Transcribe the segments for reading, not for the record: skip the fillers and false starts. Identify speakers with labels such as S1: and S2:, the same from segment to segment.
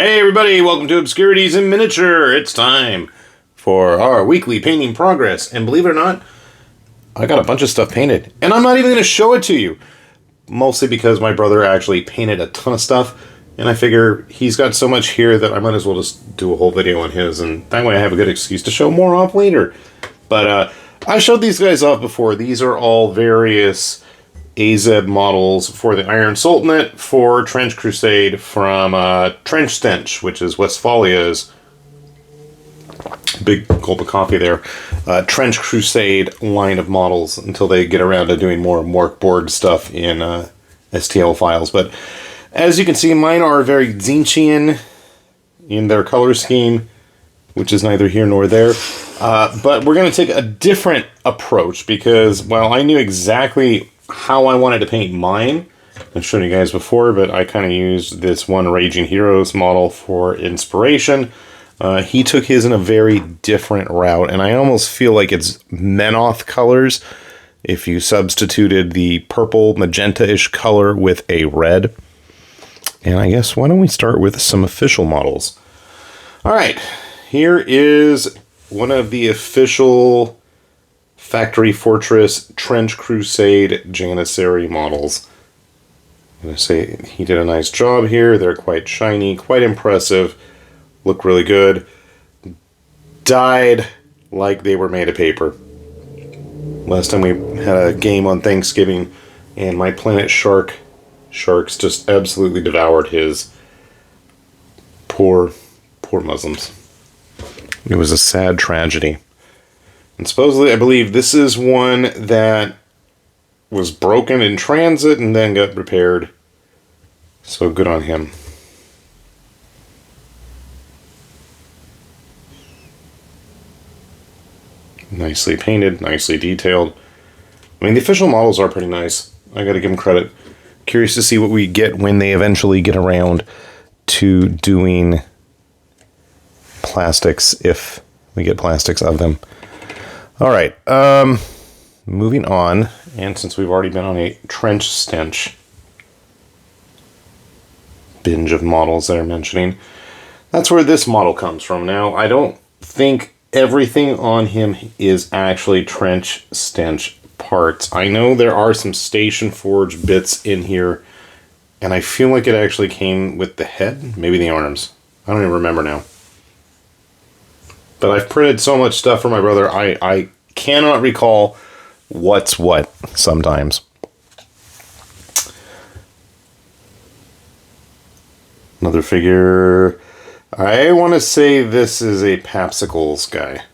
S1: Hey everybody, welcome to Obscurities in Miniature. It's time for our weekly painting progress. And believe it or not, I got a bunch of stuff painted. And I'm not even going to show it to you. Mostly because my brother actually painted a ton of stuff. And I figure he's got so much here that I might as well just do a whole video on his. And that way I have a good excuse to show more off later. But I showed these guys off before. These are all various AZ models for the Iron Sultanate, for Trench Crusade, from Trench Stench, which is Westphalia's big gulp of coffee there. Trench Crusade line of models until they get around to doing more Morkborg stuff in STL files. But as you can see, mine are very Zinchian in their color scheme, which is neither here nor there. But we're going to take a different approach because, well, I knew exactly how I wanted to paint mine. I've shown you guys before, but I kind of used this one Raging Heroes model for inspiration. He took his in a very different route, and I almost feel like it's Menoth colors if you substituted the purple magenta-ish color with a red. And I guess, why don't we start with some official models? Alright, here is one of the official Factory Fortress Trench Crusade Janissary models. I'm going to say he did a nice job here. They're quite shiny, quite impressive, look really good. Dyed like they were made of paper. Last time we had a game on Thanksgiving and my Planet Sharks just absolutely devoured his. Poor Muslims. It was a sad tragedy. And supposedly, I believe this is one that was broken in transit and then got repaired. So good on him. Nicely painted, nicely detailed. I mean, the official models are pretty nice. I gotta give them credit. Curious to see what we get when they eventually get around to doing plastics, if we get plastics of them. Alright, moving on, and since we've already been on a Trench Stench binge of models that I'm mentioning, that's where this model comes from. Now, I don't think everything on him is actually Trench Stench parts. I know there are some Station Forge bits in here, and I feel like it actually came with the head, maybe the arms. I don't even remember now. But I've printed so much stuff for my brother, I cannot recall what's what sometimes. Another figure. I want to say this is a Papsicles guy.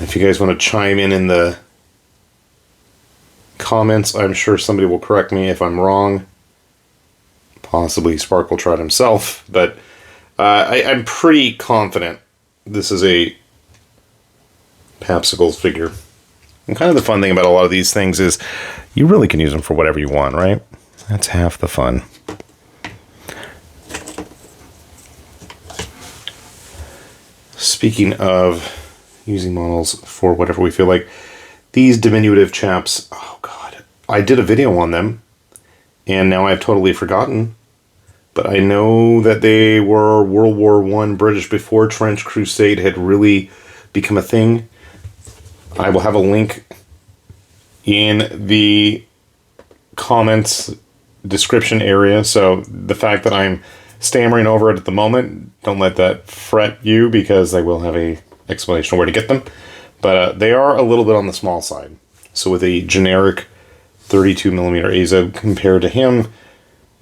S1: If you guys want to chime in the comments, I'm sure somebody will correct me if I'm wrong. Possibly Sparkletrout himself, but I'm pretty confident this is a Papsicles figure. And kind of the fun thing about a lot of these things is you really can use them for whatever you want, right? That's half the fun. Speaking of using models for whatever we feel like, these diminutive chaps, oh god, I did a video on them, and now I've totally forgotten. But I know that they were World War I British before Trench Crusade had really become a thing. I will have a link in the comments description area, so the fact that I'm stammering over it at the moment, don't let that fret you, because I will have a explanation of where to get them. But they are a little bit on the small side. So with a generic 32mm AZ compared to him,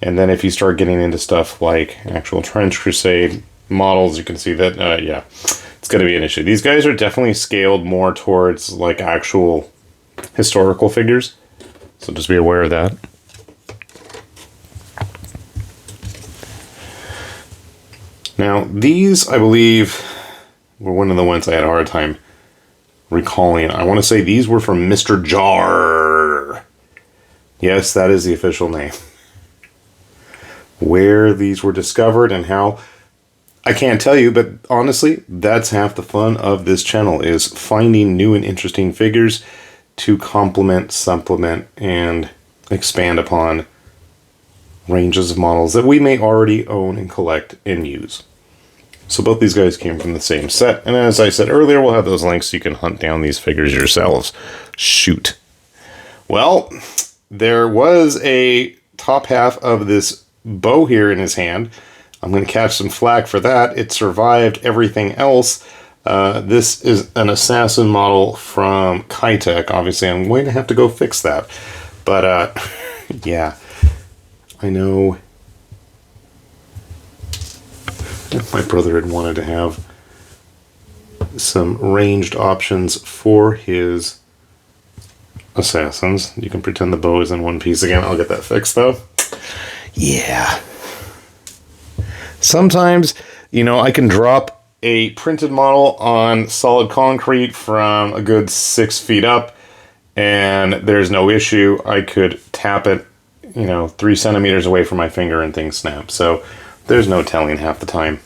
S1: and then if you start getting into stuff like actual Trench Crusade models, you can see that, yeah, it's going to be an issue. These guys are definitely scaled more towards like actual historical figures, so just be aware of that. Now, these, I believe, were one of the ones I had a hard time recalling. I want to say these were from Mr. Jar. Yes, that is the official name. Where these were discovered and how, I can't tell you, but honestly, that's half the fun of this channel, is finding new and interesting figures to complement, supplement, and expand upon ranges of models that we may already own and collect and use. So both these guys came from the same set, and as I said earlier, we'll have those links so you can hunt down these figures yourselves. Shoot. Well, there was a top half of this bow here in his hand. I'm going to catch some flack for that. It survived everything else. This is an assassin model from Kitech. Obviously, I'm going to have to go fix that. But, yeah, I know my brother had wanted to have some ranged options for his assassins. You can pretend the bow is in one piece again. I'll get that fixed, though. Yeah. Sometimes, you know, I can drop a printed model on solid concrete from a good 6 feet up, and there's no issue. I could tap it, you know, 3 centimeters away from my finger and things snap. So there's no telling half the time.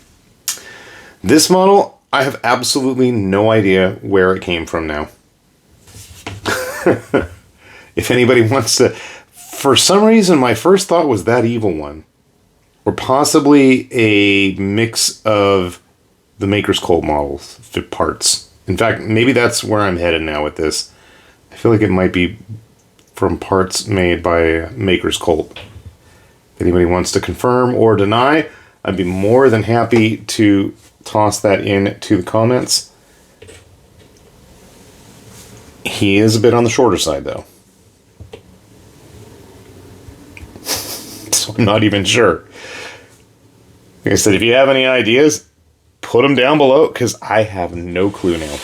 S1: This model, I have absolutely no idea where it came from now. If anybody wants to... For some reason, my first thought was that evil one. Or possibly a mix of the Maker's Cult models, parts. In fact, maybe that's where I'm headed now with this. I feel like it might be from parts made by Maker's Cult. If anybody wants to confirm or deny, I'd be more than happy to toss that in to the comments. He is a bit on the shorter side, though. So I'm not even sure. Like I said, if you have any ideas, put them down below, because I have no clue now.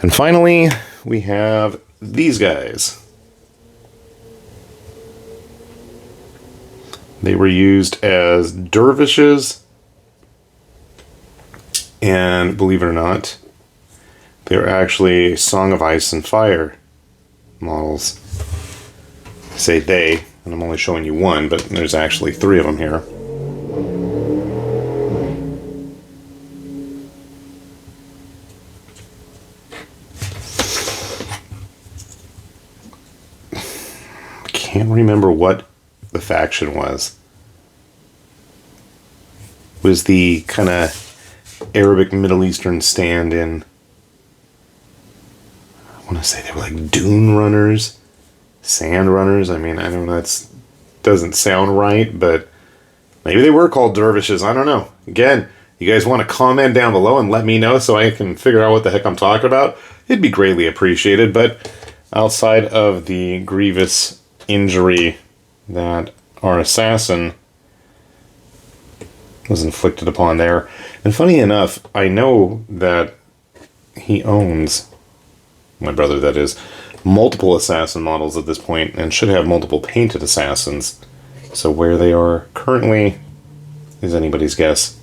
S1: And finally, we have these guys. They were used as dervishes, and believe it or not, they're actually Song of Ice and Fire models. I say they, and I'm only showing you one, but there's actually 3 of them here. Can't remember what the faction was. It was the kind of Arabic Middle Eastern stand-in. I want to say they were like dune runners, sand runners. I mean, I know that doesn't sound right, but maybe they were called dervishes. I don't know. Again, you guys want to comment down below and let me know so I can figure out what the heck I'm talking about? It'd be greatly appreciated. But outside of the grievous injury that our assassin was inflicted upon there. And funny enough, I know that he owns, my brother that is, multiple assassin models at this point and should have multiple painted assassins. So where they are currently is anybody's guess.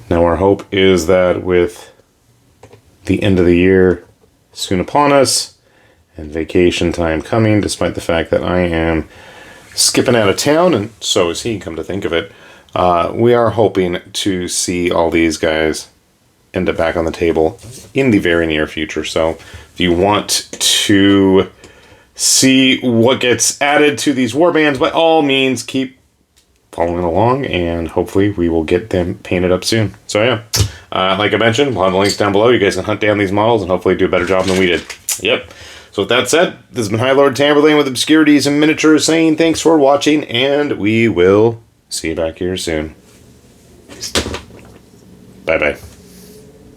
S1: Now our hope is that with the end of the year soon upon us, and vacation time coming, despite the fact that I am skipping out of town, and so is he, come to think of it. We are hoping to see all these guys end up back on the table in the very near future. So if you want to see what gets added to these warbands, by all means, keep following along, and hopefully we will get them painted up soon. So yeah, like I mentioned, we'll have the links down below. You guys can hunt down these models and hopefully do a better job than we did. Yep. So with that said, this has been High Lord Tamberlane with Obscurities and Miniatures saying thanks for watching, and we will see you back here soon. Bye-bye.